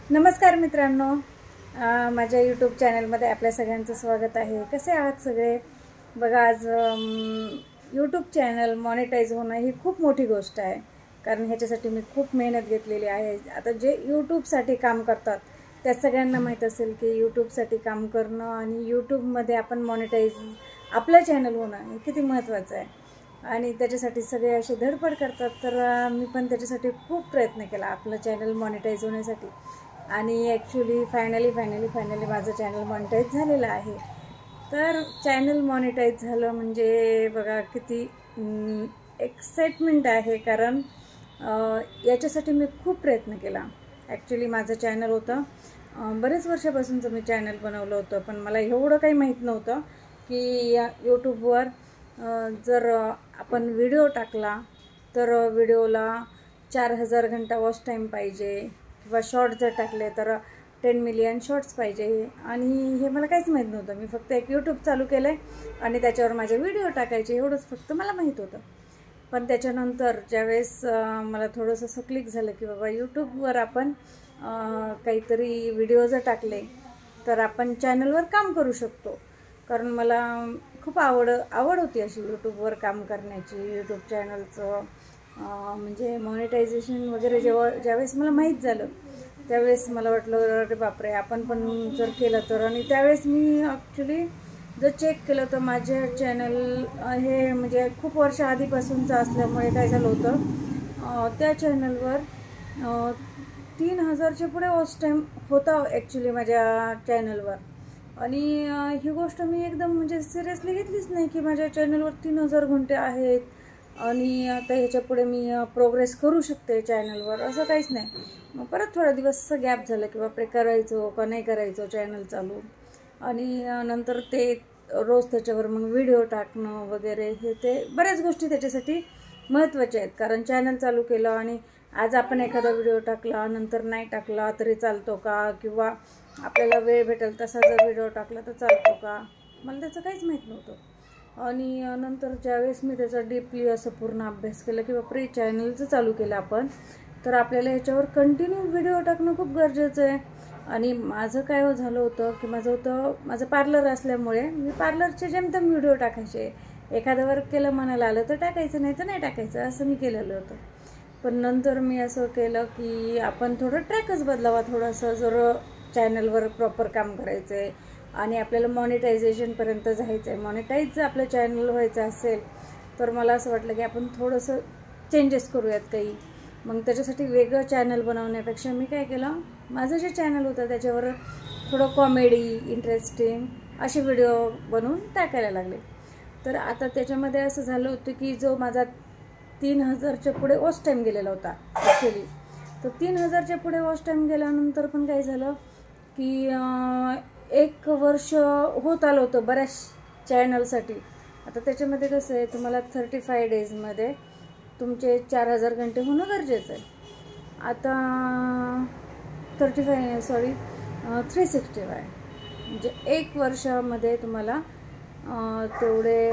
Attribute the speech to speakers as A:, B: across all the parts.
A: नमस्कार मित्रांनो, माझ्या यूट्यूब चॅनलमध्ये आपल्या सगळ्यांचं स्वागत आहे। कसे आहात सगळे? बघा, आज यूट्यूब चॅनल मॉनिटाईज होणं ही खूप मोठी गोष्ट आहे, कारण ह्याच्यासाठी मी खूप मेहनत घेतलेली आहे। आता जे यूट्यूबसाठी काम करतात त्या सगळ्यांना माहीत असेल की यूट्यूबसाठी काम करणं आणि यूट्यूबमध्ये आपण मॉनिटाईज आपलं चॅनल होणं हे किती महत्त्वाचं आहे आणि त्याच्यासाठी सगळे असे धडपड करतात। तर मी पण त्याच्यासाठी खूप प्रयत्न केला आपलं चॅनल मॉनिटाईज होण्यासाठी आणि ॲक्च्युली फायनली माझं चॅनल मॉनिटाईज झालेलं आहे। तर चॅनल मॉनिटाईज झालं म्हणजे बघा किती एक्साइटमेंट आहे, कारण याच्यासाठी मी खूप प्रयत्न केला। ॲक्च्युली माझं चॅनल होतं, बरेच वर्षापासूनचं मी चॅनल बनवलं होतं, पण मला एवढं काही माहीत नव्हतं की या यूट्यूबवर जर आपण व्हिडिओ टाकला तर व्हिडिओला 4000 घंटा वॉच टाईम पाहिजे, किंवा शॉर्ट जर टाकले तर 10 मिलियन शॉर्ट्स पाहिजे। आणि हे मला काहीच माहीत नव्हतं। मी फक्त एक यूट्यूब चालू केलं आहे आणि त्याच्यावर माझे व्हिडिओ टाकायचे, एवढंच फक्त मला माहीत होतं। पण त्याच्यानंतर ज्यावेळेस मला थोडंसं असं क्लिक झालं की बाबा यूट्यूबवर आपण काहीतरी व्हिडिओ जर टाकले तर आपण चॅनलवर काम करू शकतो, कारण मला खूप आवड होती अशी यूट्यूबवर काम करण्याची। यूट्यूब चॅनलचं म्हणजे मॉनिटायझेशन वगैरे ज्यावेळेस मला माहीत झालं त्यावेळेस मला वाटलं अरे बापरे, आपण पण जर केलं तर। आणि त्यावेळेस मी ॲक्च्युली जर चेक केलं तर माझे चॅनल हे म्हणजे खूप वर्ष आधीपासूनचं असल्यामुळे काय झालं होतं, त्या चॅनलवर 3000च्या पुढे वॉच टाईम होता ॲक्च्युली माझ्या चॅनलवर। आणि ही गोष्ट मी एकदम म्हणजे सिरियसली घेतलीच नाही की माझ्या चॅनलवर 3000 घंटे आहेत आणि आता ह्याच्या पुढे मी प्रोग्रेस करू शकते चॅनलवर, असं काहीच नाही। मग परत थोडा दिवस असं गॅप झालं की बापरे, करायचो का नाही करायचो चॅनल चालू। आणि नंतर ते रोज त्याच्यावर मग व्हिडिओ टाकणं वगैरे हे ते बऱ्याच गोष्टी त्याच्यासाठी महत्त्वाच्या आहेत, कारण चॅनल चालू केलं आणि आज आपण एखादा व्हिडिओ टाकला नंतर नाही टाकला तरी चालतो का, किंवा आपल्याला वेळ भेटेल तसा जर व्हिडिओ टाकला तर चालतो का, मला त्याचं काहीच माहीत नव्हतं। आणि नंतर ज्यावेळेस मी त्याचा डीपली असं पूर्ण अभ्यास केला की बापरे, चॅनलचं चालू केलं आपण तर आपल्याला ह्याच्यावर कंटिन्यू व्हिडिओ टाकणं खूप गरजेचं आहे। आणि माझं काय झालं होतं की माझं पार्लर असल्यामुळे मी पार्लरचे जेमतेम व्हिडिओ टाकायचे, एखादं वर्क केलं मनाला आलं तर टाकायचं, नाही तर नाही टाकायचं, असं मी केलेलं होतं। पण नंतर मी असं केलं की आपण थोडं ट्रॅकच बदलावा, थोडंसं जर चॅनलवर प्रॉपर काम करायचं आहे आणि आपल्याला मॉनिटायझेशनपर्यंत जायचं आहे, मॉनिटाईज जर आपलं चॅनल व्हायचं असेल तर मला असं वाटलं की आपण थोडंसं चेंजेस करूयात काही। मग त्याच्यासाठी वेगळं चॅनल बनवण्यापेक्षा मी काय केलं, माझं जे चॅनल होतं त्याच्यावर थोडं कॉमेडी इंटरेस्टिंग असे व्हिडिओ बनवून टाकायला लागले। तर आता त्याच्यामध्ये असं झालं होतं की जो माझा 3000च्या पुढे वॉच टाईम गेलेला होता ॲक्च्युली, तर 3000च्या पुढे वॉच टाईम गेल्यानंतर पण काय झालं की 1 वर्ष होत आलं होतं बऱ्याच चॅनलसाठी। आता त्याच्यामध्ये कसं आहे, तुम्हाला 35 डेजमध्ये तुमचे 4000 घंटे होणं गरजेचं आहे। आता 365 म्हणजे 1 वर्षामध्ये तुम्हाला तेवढे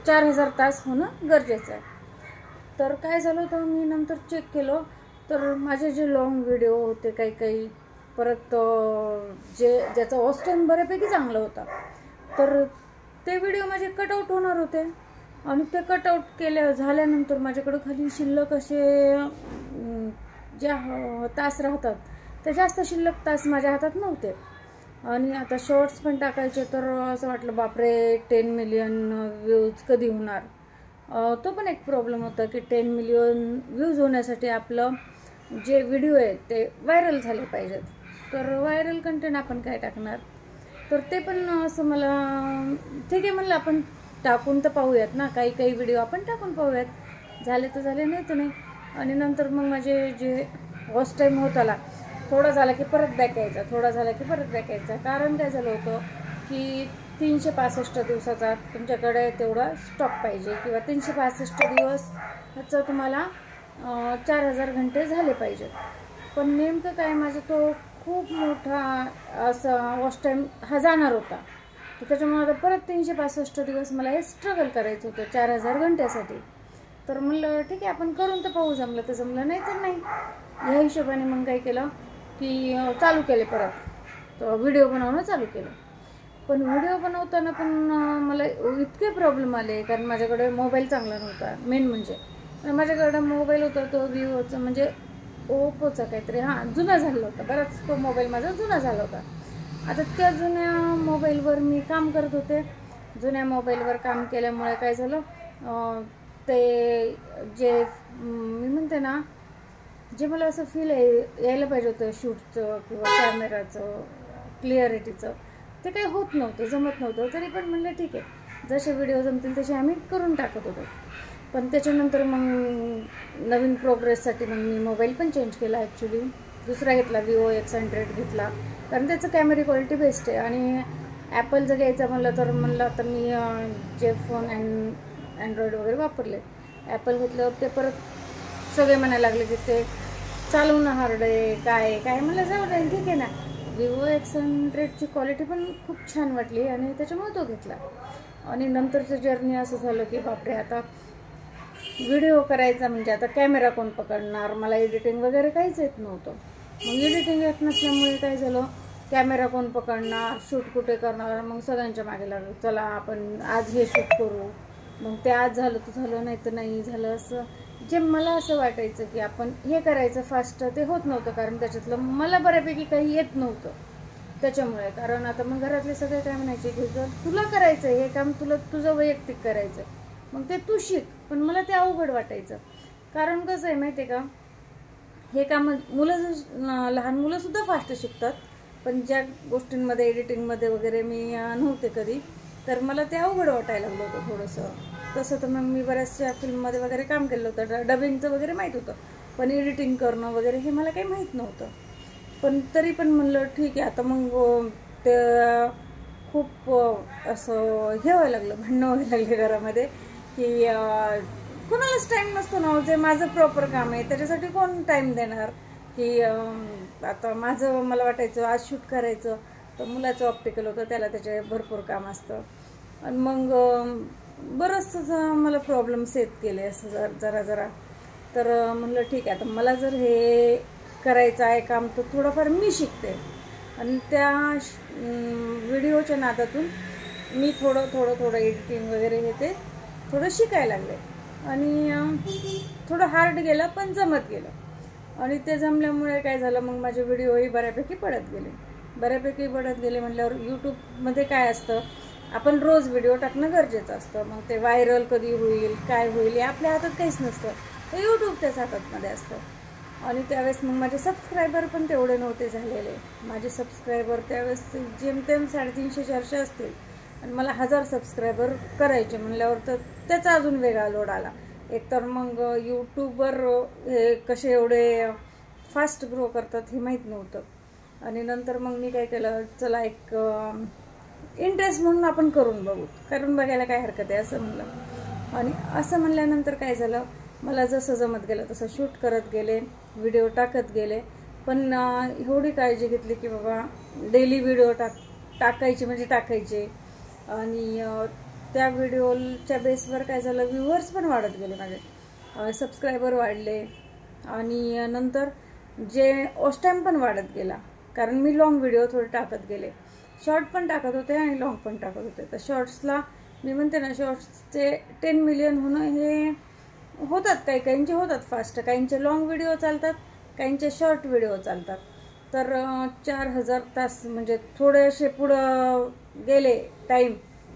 A: 4000 तास होणं गरजेचं आहे। तर काय झालं होतं, मी नंतर चेक केलं तर माझे जे लॉंग व्हिडिओ होते काही परत ज्याचा वॉच टाईम बऱ्यापैकी चांगला होता, तर ते व्हिडिओ माझे कटआउट होणार होते। आणि ते कटआउट झाल्यानंतर माझ्याकडं खाली शिल्लक असे जे तास राहतात ते जास्त शिल्लक तास माझ्या हातात नव्हते। आणि आता शॉर्ट्स पण टाकायचे तर असं वाटलं बापरे, 10 मिलियन व्ह्यूज कधी होणार। तो पण एक प्रॉब्लेम होता की 10 मिलियन व्ह्यूज होण्यासाठी आपलं जे व्हिडिओ आहेत ते व्हायरल झाले पाहिजेत, तर व्हायरल कंटेंट आपण काय टाकणार, तर ते पण असं मला ठीक आहे म्हणलं आपण टाकून तर पाहूयात ना, काही व्हिडिओ आपण टाकून पाहूयात, झाले तर झाले, नाही तर नाही। आणि नंतर मग माझे जे वॉच टाईम होत आला, थोडा झाला की परत बॅक यायचा, थोडा झाला की परत बॅक यायचा। कारण काय झालं होतं की 365 दिवसाचा तुमच्याकडे तेवढा स्टॉक पाहिजे, किंवा 365 दिवस ह्याचं तुम्हाला 4000 घंटे झाले पाहिजेत। पण नेमकं काय, माझा तो खूप मोठा असा वॉच टाईम हा जाणार होता, तर त्याच्यामुळे आता परत 365 दिवस मला हे स्ट्रगल करायचं होतं 4000 घंट्यासाठी। तर म्हणलं ठीक आहे आपण करून तर पाहू, जमलं तर जमलं, नाही तर नाही। ह्या हिशोबाने मग काय केलं की चालू केले परत, तर व्हिडिओ बनवणं चालू केलं. पण व्हिडिओ बनवताना पण मला इतके प्रॉब्लेम आले, कारण माझ्याकडे मोबाईल चांगला नव्हता. मेन म्हणजे माझ्याकडे मोबाईल होता तो विवोचा, म्हणजे ओप्पोचा काहीतरी, हां जुना झाला होता बराच, तो मोबाईल माझा जुना झाला होता. आता त्या जुन्या मोबाईलवर मी काम करत होते. जुन्या मोबाईलवर काम केल्यामुळे काय झालं, ते जे मी म्हणते ना, जे मला असं फील यायला पाहिजे होतं शूटचं किंवा कॅमेराचं क्लिअरिटीचं, ते काही होत नव्हतं, जमत नव्हतं. तरी पण म्हणलं ठीक आहे, जसे व्हिडिओ जमतील तसे आम्ही करून टाकत होतो. पण त्याच्यानंतर मग नवीन प्रोग्रेससाठी मग मी मोबाईल पण चेंज केला. ॲक्च्युली दुसरा घेतला, विवो X100 घेतला, कारण त्याचं कॅमेरा क्वालिटी बेस्ट आहे. आणि ॲपल जर घ्यायचं म्हणलं आता मी जे फोन अँड्रॉईड वगैरे वापरले, ॲपल घेतल्यावर ते परत सगळे म्हणायला लागले की ते चालवणं हार्ड आहे, काय काय. मला जाऊ दे, ठीक आहे ना. विवो X100ची क्वालिटी पण खूप छान वाटली आणि त्याच्यामुळे तो घेतला. आणि नंतरचं जर्नी असं झालं की बापरे, आता व्हिडिओ करायचा म्हणजे आता कॅमेरा कोण पकडणार, मला एडिटिंग वगैरे काहीच येत नव्हतं. मग एडिटिंग येत नसल्यामुळे काय झालं, कॅमेरा कोण पकडणार, शूट कुठे करणार. मग सगळ्यांच्या मागे लागलं, चला आपण आज हे शूट करू. मग ते आज झालं तर झालं, नाही तर नाही झालं. असं जे मला असं वाटायचं की आपण हे करायचं फास्ट, ते होत नव्हतं, कारण त्याच्यातलं मला बऱ्यापैकी काही येत नव्हतं त्याच्यामुळे. कारण आता मग घरातले सगळे काय म्हणायचे की जर तुला करायचं हे काम, तुझं वैयक्तिक करायचं, मग ते तू शिक. पण मला ते अवघड वाटायचं, कारण कसं आहे माहिती आहे का, हे काम लहान मुलंसुद्धा फास्ट शिकतात. पण ज्या गोष्टींमध्ये एडिटिंगमध्ये वगैरे मी नव्हते कधी, तर मला ते अवघड वाटायला लागलं होतं थोडंसं. तसं तर मग मी बऱ्याचशा फिल्ममध्ये वगैरे काम केलं होतं, डबिंगचं वगैरे माहीत होतं, पण एडिटिंग करणं वगैरे हे मला काही माहीत नव्हतं. पण तरी पण म्हणलं ठीक आहे. आता मग ते खूप असं हे व्हायला लागलं, भांडणं व्हायला लागले घरामध्ये की कोणालाच टाईम नसतो ना, जे माझं प्रॉपर काम आहे त्याच्यासाठी कोण टाईम देणार. की आता मला वाटायचं आज शूट करायचं, तर मुलाचं ऑप्टिकल होतं, त्याला त्याचे भरपूर काम असतं. आणि मग बरंचसं मला प्रॉब्लेम्स येत गेले असं जरा. तर म्हणलं ठीक आहे, आता मला जर हे करायचं आहे काम, तर थोडंफार मी शिकते. आणि त्या व्हिडिओच्या नादातून मी थोडं एडिटिंग वगैरे हे ते थोडं शिकायला लागले. आणि थोडं हार्ड गेलं, पण जमत गेलं. आणि ते जमल्यामुळे काय झालं, मग माझे व्हिडिओही बऱ्यापैकी पडत गेले. म्हटल्यावर यूट्यूबमध्ये काय असतं, आपण रोज व्हिडिओ टाकणं गरजेचं असतं. मग ते व्हायरल कधी होईल, काय होईल, हे आपल्या हातात काहीच नसतं, ते यूट्यूबच्याच हातामध्ये असतं. आणि त्यावेळेस मग माझे सबस्क्रायबर पण तेवढे नव्हते झालेले. माझे सबस्क्रायबर त्यावेळेस जेमतेम 350-400 असतील, आणि मला 1000 सबस्क्रायबर करायचे म्हणल्यावर तर त्याचा अजून वेगळा लोड आला. एकतर मग यूट्यूबवर हे कसे एवढे फास्ट ग्रो करतात हे माहीत नव्हतं. आणि नंतर मग मी काय केलं, चला एक इंटरेस्ट म्हणून आपण करून बघायला काय हरकत आहे असं म्हणलं. आणि असं म्हणल्यानंतर काय झालं, मला जसं जमत गेलं तसं शूट करत गेले, व्हिडिओ टाकत गेले. पण एवढी काळजी घेतली की बाबा डेली व्हिडिओ टाकायचे म्हणजे टाकायचे. आणि त्या व्हिडिओच्या बेसवर काय झालं, व्ह्यूअर्स पण वाढत गेले, माझे सबस्क्रायबर वाढले. आणि नंतर जे वॉच टाईम पण वाढत गेला, कारण मी लॉंग व्हिडिओ थोडे टाकत गेले. शॉर्ट पण टाकत होते आणि लॉंग पण टाकत होते. तर शॉर्ट्सला मी म्हणते ना, शॉर्ट्सचे 10 मिलियन होणं हे होतात, काहींचे होतात फास्ट, काहींचे लॉंग व्हिडिओ चालतात, काहींचे शॉर्ट व्हिडिओ चालतात. तर 4000 तास म्हणजे थोडेसे पुढं गेले टाईम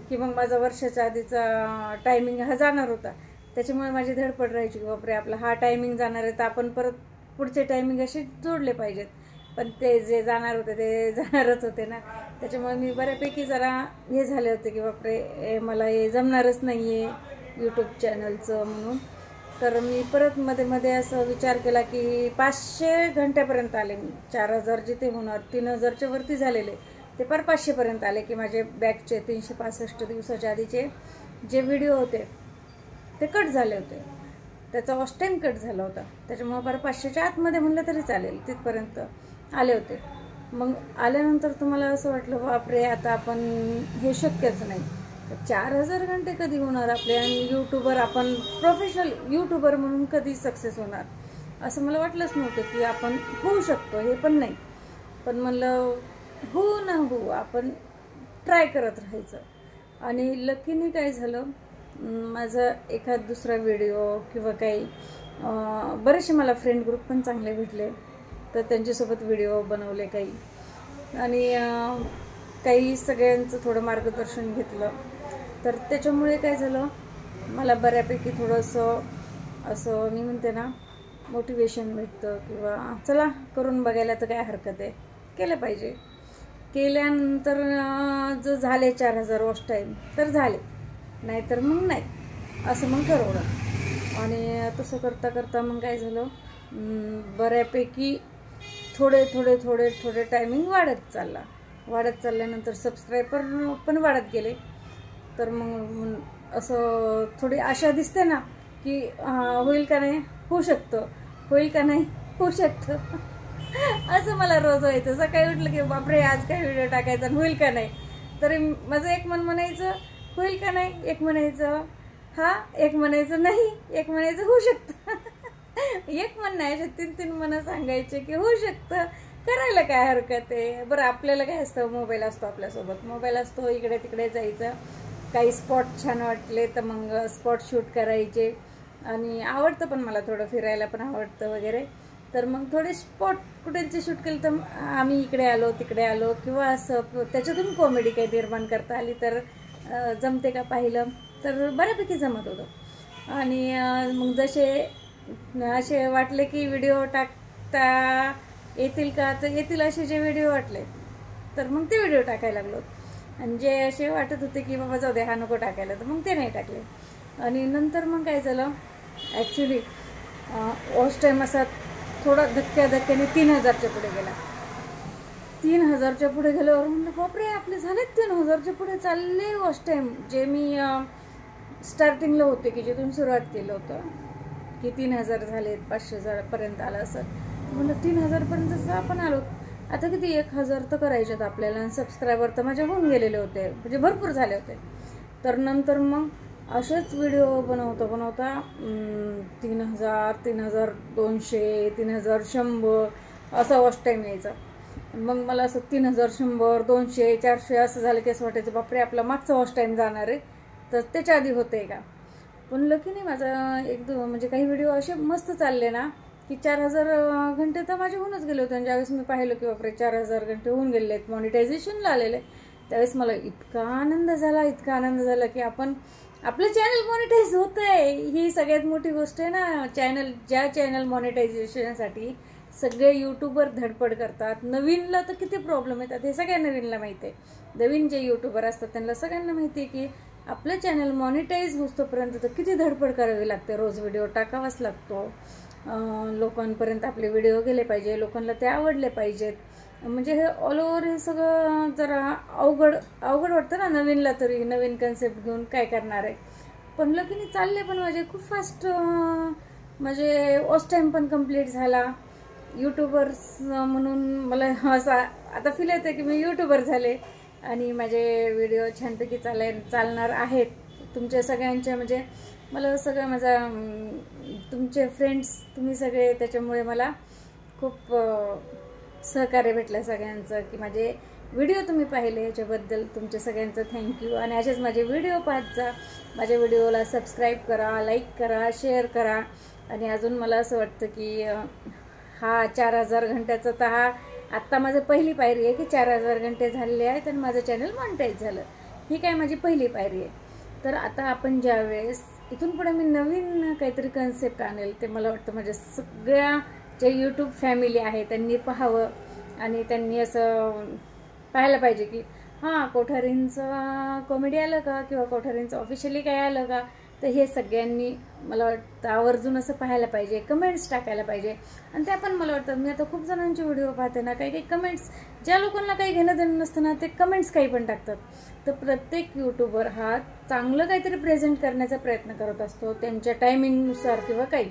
A: की मग माझा वर्षाच्या आधीचा टायमिंग हा जाणार होता. त्याच्यामुळे माझी धडपड राहायची की बापरे, आपला हा टायमिंग जाणार आहे, तर आपण परत पुढचे टायमिंग असे जोडले पाहिजेत. पण ते जे जाणार होते ते जाणारच होते ना. त्याच्यामुळे मी बऱ्यापैकी जरा हे झाले होते की बापरे, मला हे जमणारच नाही आहे यूट्यूब चॅनलचं म्हणून. तर मी परत मध्ये असं विचार केला की 500 घंट्यापर्यंत आले मी. 4000 जिथे होणार, 3000च्या वरती झालेले, ते पर 500पर्यंत आले की माझे बॅकचे 365 दिवसाच्या आधीचे जे व्हिडिओ होते ते कट झाले होते, त्याचा वॉच टाईम कट झाला होता. त्याच्यामुळे पर 500च्या आतमध्ये म्हणलं तरी चालेल, तिथपर्यंत आले होते. मग आल्यानंतर तुम्हाला असं वाटलं बापरे, आता आपण हे शक्यच नाही, 4000 घंटे कधी होणार आपले, आणि यूट्यूबर आपण प्रोफेशनल यूट्यूबर म्हणून कधी सक्सेस होणार. असं मला वाटलंच नव्हतं की आपण होऊ शकतो, हे पण नाही. पण म्हणलं हो ना हो, आपण ट्राय करत राहायचं. आणि लकीने काय झालं, माझा एखाद दुसरा व्हिडिओ किंवा काही बरेचसे मला फ्रेंड ग्रुप पण चांगले भेटले, तर त्यांच्यासोबत व्हिडिओ बनवले काही, आणि काही सगळ्यांचं थोडं मार्गदर्शन घेतलं. तर त्याच्यामुळे काय झालं, मला बऱ्यापैकी थोडंसं असं मी म्हणते ना मोटिवेशन भेटतं, किंवा चला करून बघायला तर काय हरकत आहे, केलं पाहिजे. केल्यानंतर जर झाले 4000 वॉच टाईम तर झाले, नाहीतर मग नाही, असं मग ठरवलं. आणि तसं करता करता मग काय झालं, बऱ्यापैकी थोडे थोडे थोडे थोडे टायमिंग वाढत चालल्यानंतर सबस्क्रायबर पण वाढत गेले. तर मग असं थोडी आशा दिसते ना की होईल का नाही, होऊ शकतं, होईल का नाही, होऊ शकतं. असं मला रोज व्हायचं. सकाळी उठलं की बापरे आज काय व्हिडिओ टाकायचा, होईल का नाही. तरी माझं एक मन म्हणायचं होईल का नाही, एक म्हणायचं हा, एक म्हणायचं नाही, एक म्हणायचं होऊ शकतं. एक मन नाही, असे 3-3 मनं सांगायचे की होऊ शकतं, करायला काय हरकत आहे. बरं आपल्याला काय असतं, मोबाईल असतो आपल्यासोबत, मोबाईल असतो, इकडे तिकडे जायचं, काही स्पॉट छान वाटले तर मग स्पॉट शूट करायचे. आणि आवडतं पण मला थोडं फिरायला पण आवडतं वगैरे. तर मग थोडे स्पॉट कुठेचे शूट केलं तर आम्ही इकडे आलो तिकडे आलो, किंवा असं त्याच्यातून कॉमेडी काही निर्माण करता आली तर जमते का पाहिलं तर बऱ्यापैकी जमत होतं. आणि मग जसे असे वाटले की व्हिडिओ टाकता येतील का, तर येतील असे जे व्हिडिओ वाटले तर मग ते व्हिडिओ टाकायला लागलो. आणि जे असे वाटत होते की बाबा जाऊ दे हा नको टाकायला, तर मग ते नाही टाकले. आणि नंतर मग काय झालं, ॲक्च्युली वॉच टाईम असा थोडा धक्क्याने 3000च्या पुढे गेला. 3000च्या पुढे गेल्यावर म्हणलं बापरे आपले झालेत 3000च्या पुढे चालले वॉच टाईम. जे मी स्टार्टिंगला होते की जिथून सुरुवात केलं होतं की 3000 झालेत, 500पर्यंत आलं असं. म्हणलं 3000पर्यंत आपण आलो, आता किती 1000 तर करायच्यात आपल्याला. आणि सबस्क्रायबर तर माझे होऊन गेलेले होते, म्हणजे भरपूर झाले होते. तर नंतर मग असेच व्हिडिओ बनवता 3000, 3200, 3100 असा वॉच टाईम यायचा. मग मला असं 3100, 200, 400 असं झालं की असं वाटायचं बापरे आपला मागचा वॉच टाईम जाणार आहे, तर त्याच्या आधी होते का. पण लकीने माझा म्हणजे काही व्हिडिओ असे मस्त चालले ना की 4000 घंटे तर माझे होऊनच गेले होते. आणि ज्यावेळेस मी पाहिलं की बापरे 4000 घंटे होऊन गेले आहेत, मॉनिटायझेशनला आलेले, त्यावेळेस मला इतका आनंद झाला की आपलं चॅनल मॉनिटाईज होत आहे. ही सगळ्यात मोठी गोष्ट आहे ना. ज्या चॅनल मॉनिटायझेशनसाठी सगळे यूट्यूबर धडपड करतात. नवीनला तर किती प्रॉब्लेम येतात हे सगळ्या नवीनला माहिती आहे. नवीन जे यूट्यूबर असतात त्यांना सगळ्यांना माहिती आहे की आपलं चॅनल मॉनिटाईज होतोपर्यंत तर किती धडपड करावी लागते. रोज व्हिडिओ टाकावाच लागतो, लोकांपर्यंत आपले व्हिडिओ गेले पाहिजे, लोकांना ते आवडले पाहिजेत. म्हणजे हे ऑल ओव्हर हे सगळं जरा अवघड वाटतं ना नवीनला. तरी नवीन कन्सेप्ट घेऊन काय करणार आहे. पण लकीने चालले पण माझे खूप फास्ट. माझे वॉच टाईम पण कंप्लीट झाला. यूट्यूबर्स म्हणून मला असं आता फील येतं की मी यूट्यूबर झाले. आणि माझे व्हिडिओ छानपैकी चालणार आहेत. तुमच्या सगळ्यांचे म्हणजे मला सगळं माझा तुमचे फ्रेंड्स तुम्ही सगळे, त्याच्यामुळे मला खूप सहकार्य भेटलं सगळ्यांचं की माझे व्हिडिओ तुम्ही पाहिले, याच्याबद्दल तुमच्या सगळ्यांचं थँक्यू. आणि असेच माझे व्हिडिओ पाहत जा. माझ्या व्हिडिओला सबस्क्राईब करा, लाईक करा, शेअर करा. आणि अजून मला असं वाटतं की हा 4000 घंट्याचा तर हा आत्ता माझं पहिली पायरी आहे की 4000 घंटे झालेले आहेत आणि माझं चॅनल मॉनिटाईज झालं. ही काय माझी पहिली पायरी आहे. तर आता आपण ज्यावेळेस इथून पुढे मी नवीन काहीतरी कन्सेप्ट आणेल ते मला वाटतं माझ्या सगळ्या जे यूट्यूब फॅमिली आहे त्यांनी पाहावं. आणि त्यांनी असं पाहायला पाहिजे की हां कोठारींचं कॉमेडी आलं का, किंवा कोठारींचं ऑफिशियली काय आलं का. तर हे सगळ्यांनी मला वाटतं आवर्जून असं पाहायला पाहिजे, कमेंट्स टाकायला पाहिजे. आणि त्या पण मला वाटतं मी आता खूप जणांचे व्हिडिओ पाहते ना, काही कमेंट्स ज्या लोकांना काही घेणं देणं नसतं ना ते कमेंट्स काही पण टाकतात. तर प्रत्येक यूट्यूबर हा चांगलं काहीतरी प्रेझेंट करण्याचा प्रयत्न करत असतो त्यांच्या टायमिंगनुसार किंवा काही.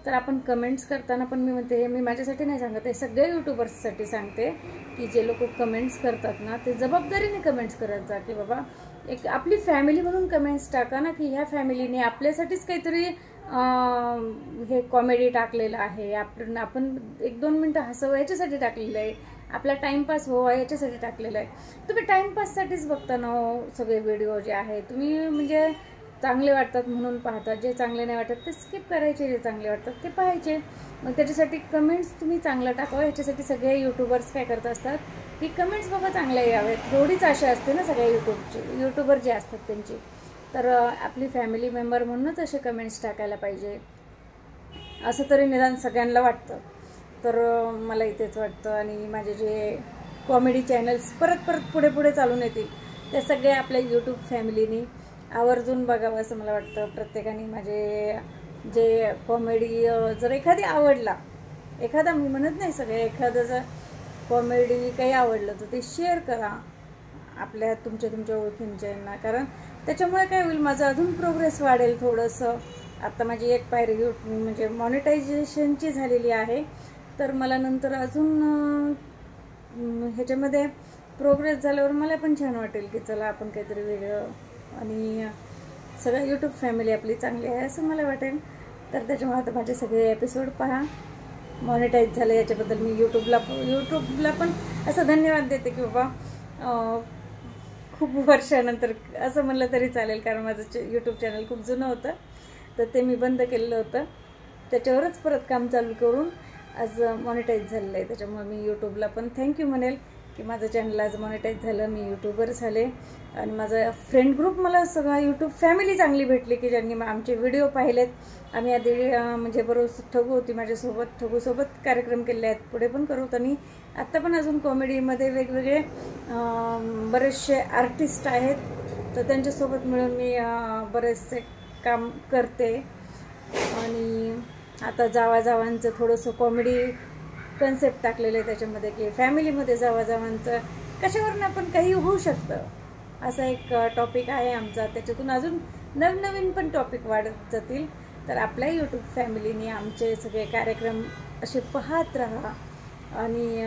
A: तर आपण कमेंट्स करताना पण मी म्हणते, हे मी माझ्यासाठी नाही सांगत, हे सगळ्या यूट्यूबर्ससाठी सांगते की जे लोक कमेंट्स करतात ना ते जबाबदारीने कमेंट्स करत जा. की बाबा एक आपली फॅमिली म्हणून कमेंट्स टाका ना की ह्या फॅमिलीने आपल्यासाठीच काहीतरी हे कॉमेडी टाकलेलं आहे, आपण 1-2 मिनटं हसावं याच्यासाठी टाकलेलं आहे, आपला टाईमपास व्हावा याच्यासाठी टाकलेलं आहे. तुम्ही टाईमपाससाठीच बघता ना सगळे व्हिडिओ जे आहे. तुम्ही म्हणजे चांगले वाटतात म्हणून पाहता, जे चांगले नाही वाटत ते स्किप करायचे, जे चांगले वाटतात ते पाहायचे. मग त्याच्यासाठी कमेंट्स तुम्ही चांगला टाकावं, याच्यासाठी सगळे यूट्यूबर्स काय करत असतात की कमेंट्स बघा चांगल्या यावेत, एवढीच आशा असते ना सगळ्या यूट्यूबर जे असतात त्यांची. तर आपली फॅमिली मेंबर म्हणूनच असे कमेंट्स टाकायला पाहिजे, असं तरी निदान सगळ्यांना वाटतं. तर मला इथेच वाटतं. आणि माझे जे कॉमेडी चॅनल्स परत पुढे पुढे चालून येतील ते सगळे आपल्या यूट्यूब फॅमिलीनी आवर्जून बघावं असं मला वाटतं. प्रत्येकाने माझे जे कॉमेडी जर एखादी आवडला, एखादा मी म्हणत नाही सगळे, एखादं जर कॉमेडी काही आवडलं तर ते शेअर करा आपल्या तुमच्या ओळखींच्यांना, कारण त्याच्यामुळे काय होईल, माझं अजून प्रोग्रेस वाढेल थोडंसं. आता माझी एक पायरी म्हणजे मॉनिटायझेशनची झालेली आहे, तर मला नंतर अजून ह्याच्यामध्ये प्रोग्रेस झाल्यावर मला पण छान वाटेल की चला आपण काहीतरी वेगळं, आणि सगळं यूट्यूब फॅमिली आपली चांगली आहे असं मला वाटेल. तर त्याच्यामुळे आता माझे सगळे एपिसोड पहा. मॉनिटाईज झालं याच्याबद्दल मी यूट्यूबला पण असं धन्यवाद देते की बाबा खूप वर्षानंतर असं म्हणलं तरी चालेल, कारण माझं यूट्यूब चॅनल खूप जुनं होतं, तर ते मी बंद केलेलं होतं. त्याच्यावरच परत काम चालू करून आज मॉनिटाईज झालेलं आहे. त्याच्यामुळे मी यूट्यूबला पण थँक्यू म्हणेल की माझं चॅनल आज मॉनिटाईज झालं, मी यूट्यूबर झाले. आणि माझा फ्रेंड ग्रुप मला सगळा यूट्यूब फॅमिली चांगली भेटली की ज्यांनी आमचे व्हिडिओ पाहिलेत. आम्ही आधी म्हणजे बरोबर ठगू होती माझ्यासोबत, ठगूसोबत कार्यक्रम केले आहेत, पुढे पण करू. आणि आत्ता पण अजून कॉमेडीमध्ये वेगवेगळे बरेचसे आर्टिस्ट आहेत, तर त्यांच्यासोबत मिळून मी बरेचसे काम करते. आणि आता जावांचं थोडंसं कॉमेडी कन्सेप्ट टाकलेलं आहे त्याच्यामध्ये की फॅमिलीमध्ये जावांचं कशावरून पण काही होऊ शकतं, असा एक टॉपिक आहे आमचा. त्याच्यातून अजून नवनवीन पण टॉपिक वाढत जातील. तर आपल्या यूट्यूब फॅमिलीने आमचे सगळे कार्यक्रम असे पाहत राहा. आणि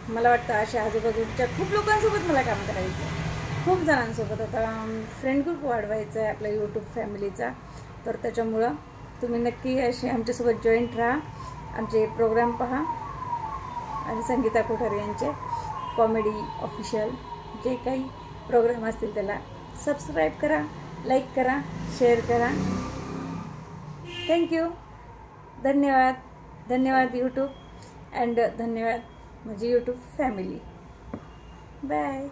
A: मला वाटतं अशा आजूबाजूच्या खूप लोकांसोबत मला काम करायचं, खूप जणांसोबत आता फ्रेंड ग्रुप वाढवायचा आहे आपल्या यूट्यूब फॅमिलीचा. तर त्याच्यामुळं तुम्ही नक्की असे आमच्यासोबत जॉईंट राहा, आमचे प्रोग्राम पहा. आणि संगीता कोठारे यांचे कॉमेडी ऑफिशियल जे काही प्रोग्राम असतील त्याला सबस्क्राईब करा, लाईक करा, शेअर करा. थँक्यू, धन्यवाद यूट्यूब, अँड धन्यवाद माझी यूट्यूब फॅमिली. बाय.